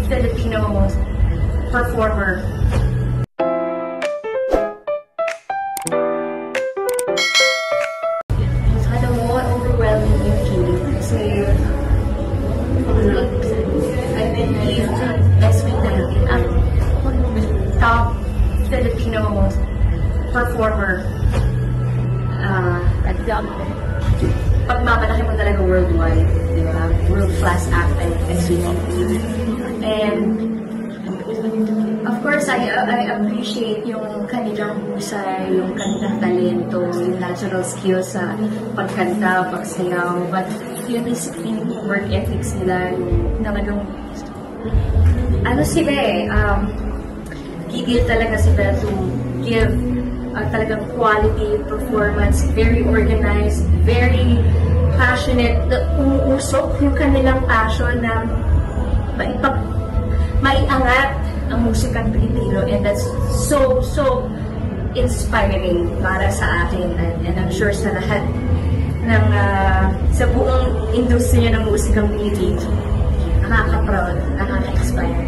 Filipino performer. Sana mo, overwhelming yung feeling. Kasi, I believe next week na natin ang top Filipino performer. Pagmamalaki mo talaga worldwide, di ba? World-class actor next week. And of course, I appreciate yung kanilang husay, yung kanilang talento, yung natural skills sa pagkanta, pagsayaw, but yung discipline, work ethics nila, yung talagang, ano sila gigil talaga sila to give talagang quality performance, very organized, very passionate, umuusok yung kanilang passion na maiangat ang musikang Pilipino, and that's so inspiring para sa akin, and I'm sure sa lahat ng sa buong industriya ng musikang Pilipino. Nakaka-proud, nakaka-inspire.